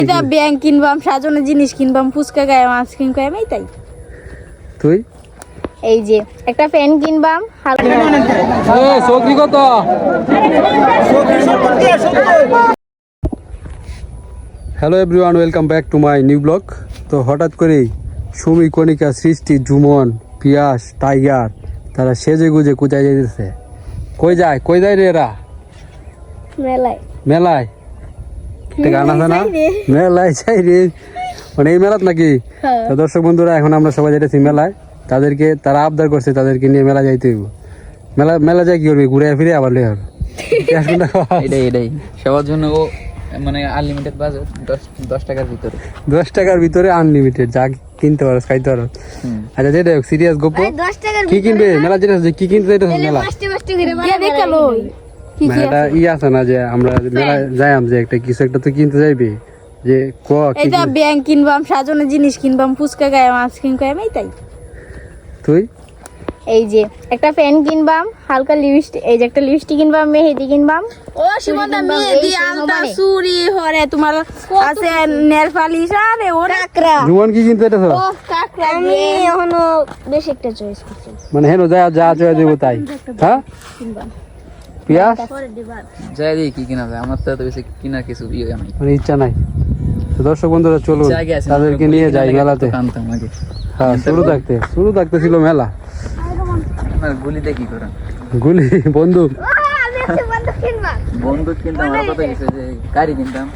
এটা ব্যাংক কিনবাম, সাজানোর জিনিস কিনবাম, ফুচকা গায়ে আইসক্রিম খাইম, এই তাই। তুই এই যে একটা ফ্যান কিনবাম। চৌকি কত? Hello everyone, welcome back to my new blog. তো হঠাৎ করেই সুমি, কণিকা, সৃষ্টি, জুমন, পিয়াস, টাইগার তারা সেজে গুজে কোথায় যেতেছে। কই যায় রে এরা? মেলায়। মেলায়? একটা গান আছে না, মেলায় যাই রে, মানে এই মেলাত নাকি? তো দর্শক বন্ধুরা, এখন আমরা সবাই যেতেছি মেলায়। তারা আবদার করছে তাদেরকে নিয়ে মেলা যাইতে হইব। মেলা যায় কি করবি, ঘুরে ফিরে আবার লে হবে। এটাই সবার জন্য ও মানে আনলিমিটেড বাজেট 10 টাকার ভিতরে। 10 টাকার ভিতরে আনলিমিটেড, যা কিনতে পারো খাইতে পারো। আচ্ছা যেটা সিরিয়াস গপ্প, কি কিনবে মেলা যেটা, কি কিনতে যাইতেছ মেলা? এটা আছে না যে আমরা মেলায় যাইম যে একটা কিছু একটা তো কিনতে যাইবি, যে এটা ব্যাংক কিনবাম, সাজানোর জিনিস কিনবাম, ফুচকা গায়ে আইসক্রিম খাইম, এই তাই। তুই এই যে একটা ফ্যান কিনবাম, হালকা লিপস্টিক, এই যে একটা লিপস্টিক কিনবাম, মেহেদি কিনবাম। ও শিবন্দা মেহেদি, আলতা, চুড়ি, হরে তোমার আছে নেল পালিশ, আরে ও কাকড়া। জুমন কি কিনতে যাইতেছ? ও কাকড়া, আমি এখনো বেশ একটা চয়েস করছি। মানে হেনো যা চয়ে দেব তাই, হ্যাঁ? কিনবাম পিয়াস যাই দেখি কি কিনা যায়, আমার তো এত বেশি কিনা কিছু আমি মানে ইচ্ছা নাই। তো দর্শক বন্ধুরা চলুন তাদেরকে নিয়ে যাই মেলাতে। হ্যাঁ, শুরু থাকতে ছিল মেলা। গুলিতে কি করেন? গুলি, বন্দুক। বন্দুক কিনতাম, আমার কথা গেছে যে গাড়ি কিনতাম।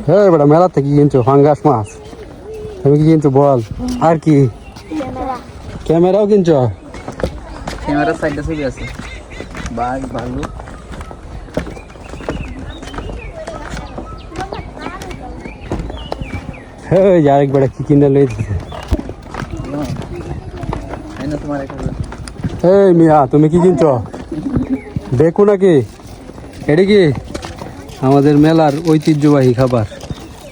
হ্যাঁ বেটা, মেলা থেকে কি কিনছো? ফাঙ্গাস মাছ। তুমি কি কিনছো বল? আর কি? ক্যামেরাও কিনছো? ক্যামেরার সাইডে ছবি আছে, বাঘ, ভালুক। হ্যাঁ, আরেক বেটা কি কিনে লই দিছে। তোমার এই মিয়া, তুমি কি কিনছো? দেখো নাকি এটা কি আমাদের মেলার ঐতিহ্যবাহী খাবার,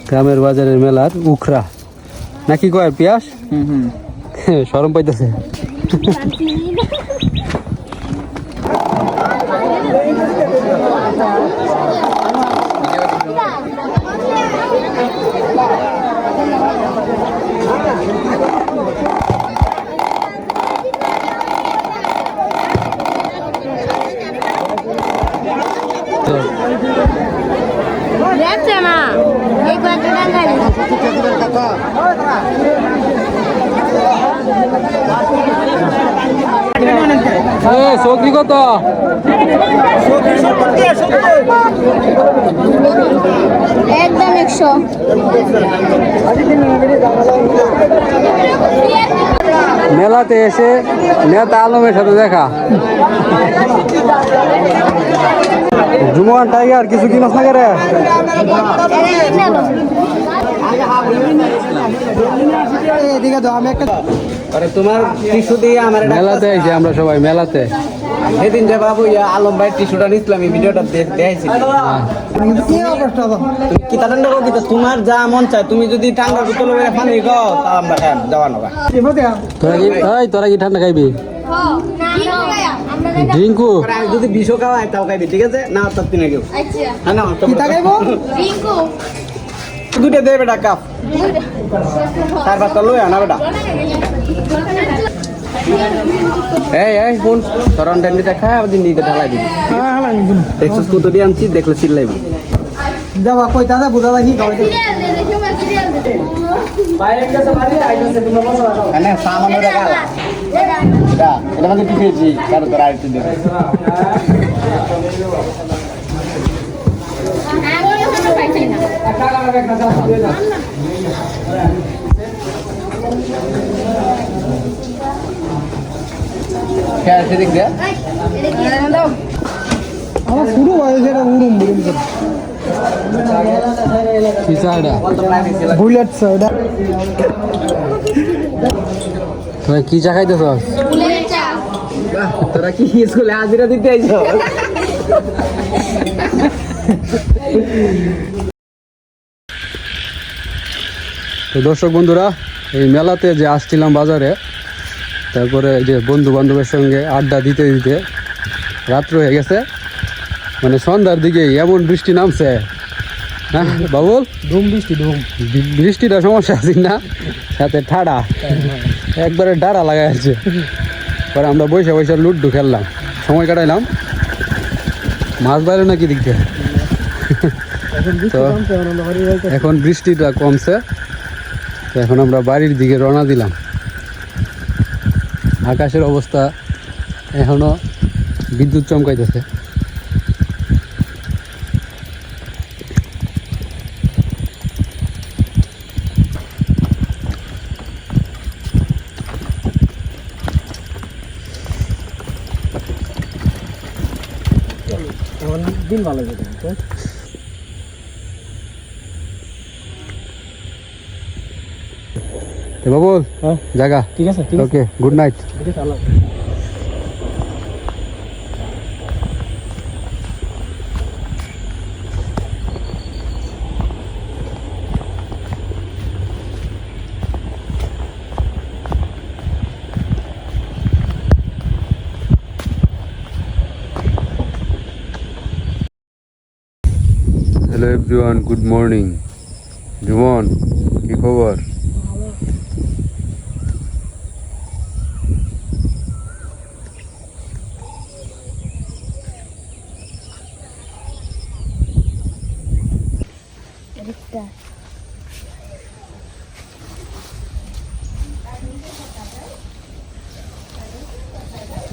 গ্রামের বাজারের মেলার উখরা নাকি কয় পিয়াস? শরম পাইতেছে। দেখছে না এই কয়েকটা টাঙ্গারি। চৌকি কত? একদম 100। মেলাতে এসে নেতা আলমের সাথে দেখা। জুমন, টাইগার কিছু কিনস না করে? তোমার টিস্যু দিয়ে আমার মেলাতে আইছি আমরা সবাই মেলাতে। সেদিন যে বাবু আলম ভাই টিস্যুটা নিচ্ছিলাম, এই ভিডিওটা দেখেছি। তোমার যা মন চায়, তুমি যদি ঠান্ডা বোতল পানি খাও তা আমরা খাই যাওয়া না। তোরা কি ঠান্ডা খাইবি? ড্রিঙ্কু যদি বিষও খাওয়ায় তাও খাইবি, ঠিক আছে? না তার তিনে কেউ দুইটা দে বেটা, কাপ 4-5টা লই আনা বেটা। এই ফোন তরণ ডেন্ডি দেখা দিন দিতে ঢালাই দিবি। দেখছিস কত দিয়ে আনছি, দেখলে চিল্লাইব। যাবা কই দাদা বুঝা দেখি সামান্য টাকা এটা মানে কি খেয়েছি কারো তোরা আরেকটু দেবে। সেদিক দিয়ে আমার শুরু হয়েছে উড়ুম বুড়ুম বুলেট। তোরা কি চা খাইতেছ? তোরা কি স্কুলে হাজিরা দিতে আইছ? তো দর্শক বন্ধুরা, এই মেলাতে যে আসছিলাম বাজারে, তারপরে এই যে বন্ধু বান্ধবের সঙ্গে আড্ডা দিতে দিতে রাত্র হয়ে গেছে। মানে সন্ধ্যার দিকে এমন বৃষ্টি নামছে, হ্যাঁ বাবুল, বৃষ্টিটা সমস্যা আছে না, সাথে ঠাডা একবারে ডাড়া লাগাই আছে। পরে আমরা বসে বসে লুড্ডু খেললাম, সময় কাটাইলাম। মাছ বাইরে নাকি দিক থেকে। তো এখন বৃষ্টিটা কমছে, তো এখন আমরা বাড়ির দিকে রওনা দিলাম। আকাশের অবস্থা এখনো বিদ্যুৎ চমকাইতেছে। দিন ভালো যেতে বাবুল, জায়গা ঠিক আছে, ওকে, গুড নাইট। ঠিক আছে, Allah. Hello everyone, good morning. Juman, কি খবর?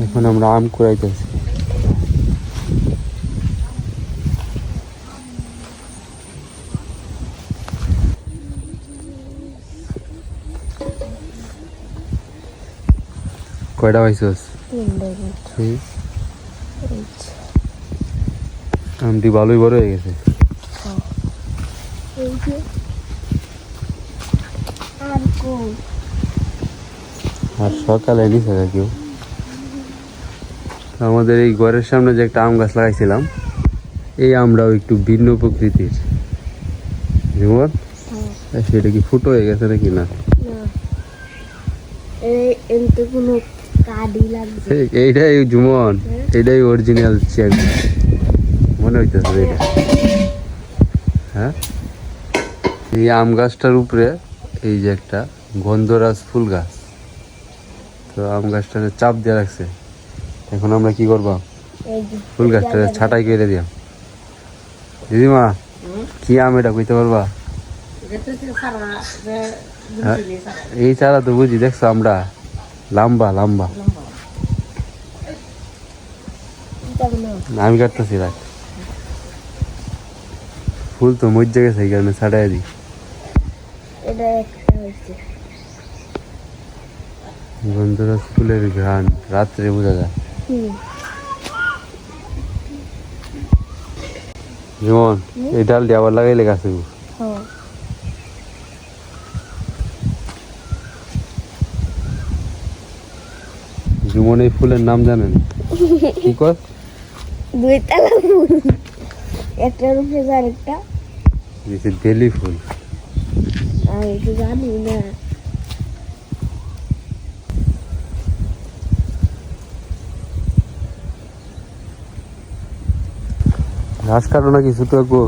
এখন আমরা আম কুড়াইতেছি। কয়টা পাইছস? আমটি ভালোই বড় হয়ে গেছে। আর সকালে নিচে কেউ আমাদের এই ঘরের সামনে যে একটা আম গাছ লাগাইছিলাম, এই আমরাও একটু ভিন্ন প্রকৃতির। যেমন সেটা কি ফুটো হয়ে গেছে নাকি? না, এইটাই জুমন, এইটাই অরিজিনাল চেক মনে হইতেছে এটা। হ্যাঁ, এই আম গাছটার উপরে এই যে একটা গন্ধরাজ ফুল গাছ, তো আম গাছটাকে চাপ দিয়ে রাখছে। এখন আমরা কি করবো? ফুল গাছটা ছাটাই করে দিলাম। দিদিমা, কি আম এটা কইতে পারবা? এই চারা তো বুঝি, দেখছো আমরা লম্বা লম্বা। আমি কাটতেছি, রাখ। ফুল তো মজ্জা গেছে, এই কারণে ছাটাই দিই। গন্ধরাজ ফুলের ঘ্রাণ রাত্রে বোঝা যায়। যেমন এই ডালটি আবার লাগাইলে গাছে জুমন এই ফুলের নাম জানেন? কি কর? দুই তালা ফুল, একটার উপরে আরেকটা। বেলি ফুল। আমি তো জানি না। ঘাস কাটো নাকি ছোট গো?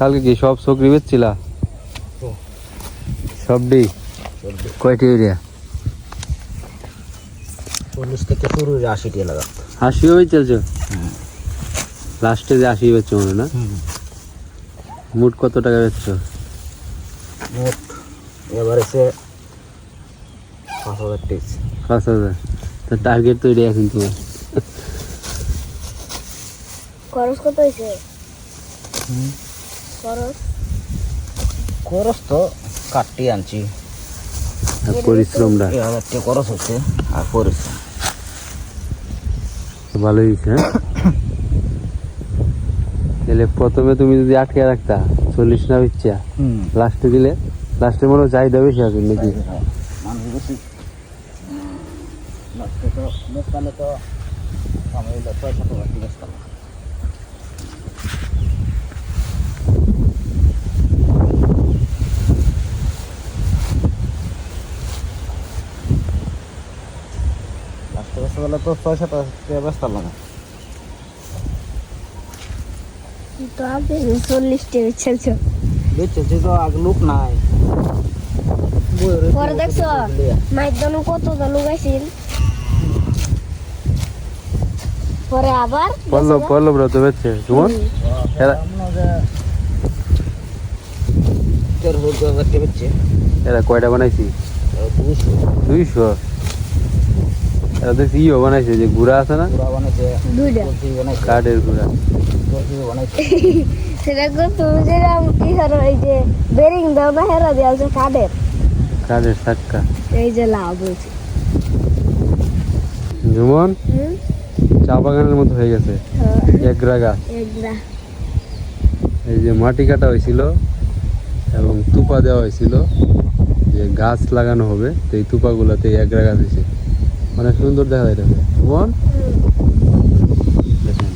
কালকে কি সব চকরি বেচছিলা? সবডি কয়টি এরিয়া? 40 থেকে শুরু 80 টাকা লাগা। 80 বেচে চলছো? লাস্টে যে 80 বেচছো মনে না? মোট কত টাকা বেচছো? মোট এবারে সে 5000 টিস। 5000। তো টার্গেট তো এটা এখন তোমার। খরচ কত হয়েছে? খরচ তো কাটি আনছি, আর পরিশ্রমটা 1000 টাকা খরচ হচ্ছে আর পরিশ্রম ভালোই হয়েছে। হ্যাঁ তাহলে প্রথমে তুমি যদি আটকে রাখতা 40 না বেচা, লাস্টে দিলে লাস্টে মনে হয় চাহিদা বেশি হবে নাকি? মানুষ বেশি লাস্টে তো বেচতালে তো আমি 6-7 টাকা বেচতাম। লাস্টে বেচতে তো 6-7 টাকা বেচতাম না। তো আপনি 40 টাকা বেচছো। বেচেছি তো আগে লোক নাই। পরে দেখছো মাইকদানো কত লোক আইছিল, পরে আবার পল্লব তো বেচছে তোমার? এরা 13,000 টাকা বেচছে। এরা কয়টা বানাইছি? 200। এরা তো ইও বানাইছে, যে গুড়া আছে না, পুরা বানাইছে, দুইটা কলসি বানাইছে, কাঠের গুড়া। কলসি বানাইছে। সেটা তুমি যেরকম কি করো, এই যে বেরিং দাও না হেরা দেওয়া আছে কাঠের চাক্কা। এই যে লাভ হয়েছে। যেমন চা বাগানের মতো হয়ে গেছে একরা গাছ। এই যে মাটি কাটা হয়েছিল এবং তুপা দেওয়া হয়েছিল, যে গাছ লাগানো হবে, তো এই তুপাগুলোতে একরা গাছ হয়েছে, অনেক সুন্দর দেখা যাইতেছে। যেমন দেখেন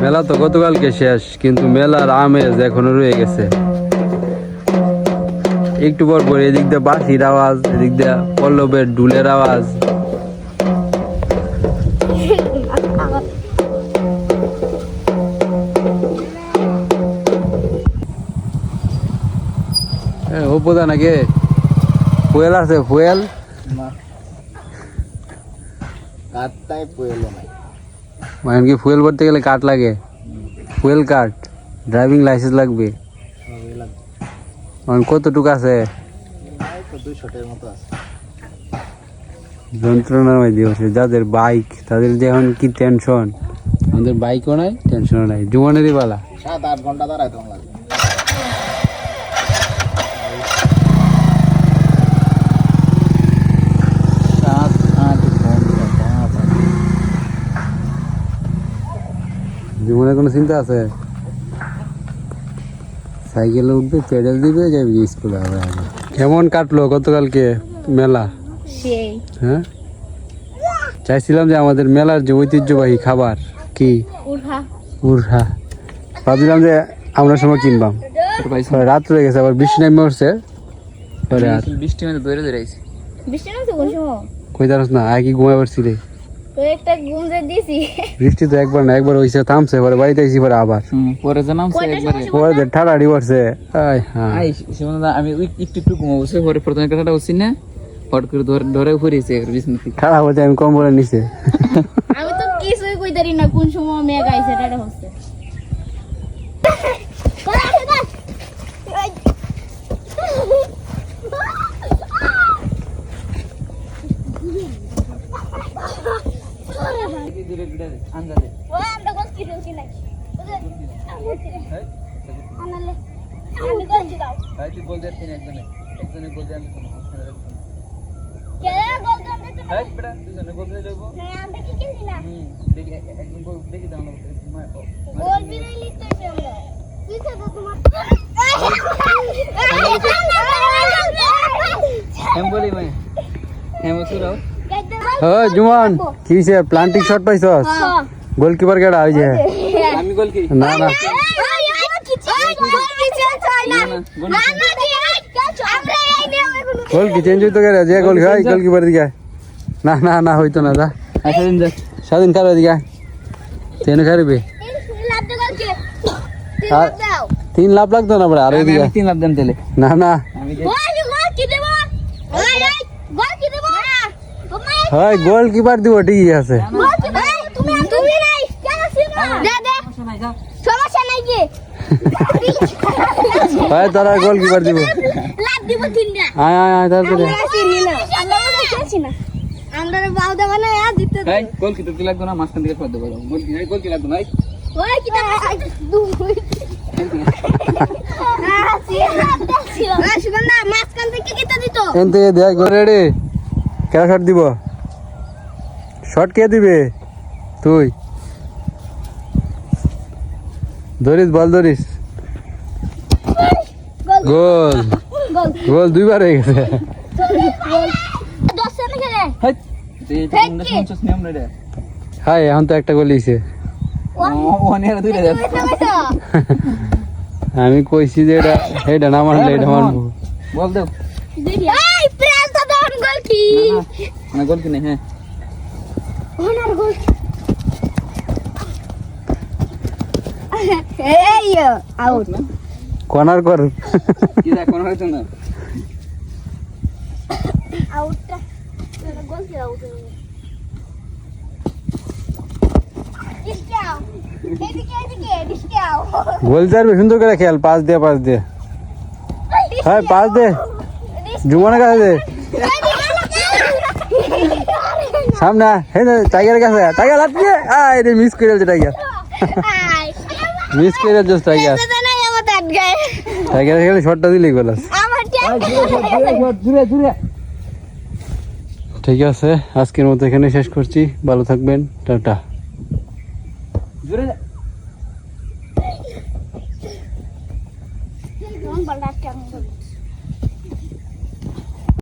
মেলা তো গতকালকে শেষ, কিন্তু মেলার আমেজ এখনো রয়ে গেছে। একটু পর পর এদিক দিয়ে বাঁশির আওয়াজ, এদিক দিয়ে পল্লবের ঢুলের আওয়াজ। ও পোদা নাকি ফুয়েল আছে? ফুয়েল কাটটাই পয়লো নাই। মানে কি ফুয়েল ভরতে গেলে কাঠ লাগে? ফুয়েল কাঠ, ড্রাইভিং লাইসেন্স লাগবে। মানে কতটুকু আছে? 200 টাকার মতো আছে। যন্ত্রণার মধ্যে আছে যাদের বাইক, তাদের যে এখন কি টেনশন। আমাদের বাইকও নাই, টেনশনও নাই, জীবনেরই বালা। 7-8 ঘন্টা দাঁড়ায় তোমার লাগবে। জীবনে কোনো চিন্তা আছে? সাইকেলে উঠবে, পেডেল দিবে, যাবি স্কুলে। আবার কেমন কাটলো গতকালকে মেলা? সেই হ্যাঁ, চাইছিলাম যে আমাদের মেলার যে ঐতিহ্যবাহী খাবার কি উড়হা, ভাবছিলাম যে আমরা সময় কিনবাম, রাত রয়ে গেছে, আবার বৃষ্টি নামে উঠছে। পরে আর বৃষ্টি মানে দৌড়ে দৌড়ে আইছি। বৃষ্টি নামছে কোন সময়? কই জানোস না, আগে কি ঘুমাই পারছি রে। তো একটা ঘুম যে দিছি। বৃষ্টি তো একবার না একবার হইছে, থামছে, পরে বাড়িতে আইছি, পরে আবার পরে জানামছে একবারে পরে যে ঠাড়াড়ি পড়ছে। হ্যাঁ আই সুমনা আমি একটু ঘুমাবছে, পরে প্রথমে কথাটা হচ্ছি না, হট করে ধরে ঘুরিয়েছে বিছনা থেকে। ঠাড়া বলতে আমি কম বলে নিছে। আমি তো কিছুই কইতারি না কোন সময় মেঘ আইছে, এটা হচ্ছে। জুমান কি প্লান্টিং শট পাইছস? গোলকিপার কেডা? ওই যে আমি গোল কি না না গোল কি চেঞ্জ হইতো কেডা? যে গোল খাই গোলকিপার দিকে না না না হইতো না যা স্বাধীন যা স্বাধীন খাবে দিকে তেনে খাইবে আর 3 লাভ লাগতো না বড় আর আমি এদিকে 3 লাখ দেন তেলে না না আমি হয় গোলকিপার দিব ঠিকই আছে হয় তোরা গোলকিপার দিব আয় আয় আয় তাড়াতাড়ি আমরা বাউ দেবা না দিতে এই গোল কি লাগতো না মাঝখান থেকে পড়তে পারো গোল কি লাগতো না এই ওই কি দাও সুগন্ধা মাঝখান থেকে কিটা দিত এনতে দেখ রেডি কেরা শট দিব শট কে দিবে তুই ধরিস বল ধরিস গোল গোল দুইবার হয়ে গেছে হাই এই তো শুনছস নিয়ম রে হাই এখন তো একটা গোল দিছে ওনে আর দুইটা দেন আমি কইছি যে এটা না মারলে এটা মারবো বল দাও এই প্রেস তো দন গোল কি না গোল কি নেই হ্যাঁ ওনার গোল এই আউট কর্নার কর কি দা কোন হইতো না আউটটা গোল কি আউট ডিসকাউ এদিকে ডিসকাউ গোল চারবে সুন্দর করে খেল পাস দে হ্যাঁ পাস দে জুমনের কাছে দে সামনে হে টাইগার কাছে টাইগার লাফিয়ে আয় রে মিস করে দিয়েছে টাইগার মিস করে দিয়েছে টাইগার টাইগার খেলে শটটা দিলেই গোল আছে জুরে জুরে ঠিক আছে আজকের মতো এখানে শেষ করছি ভালো থাকবেন টাটা জুরে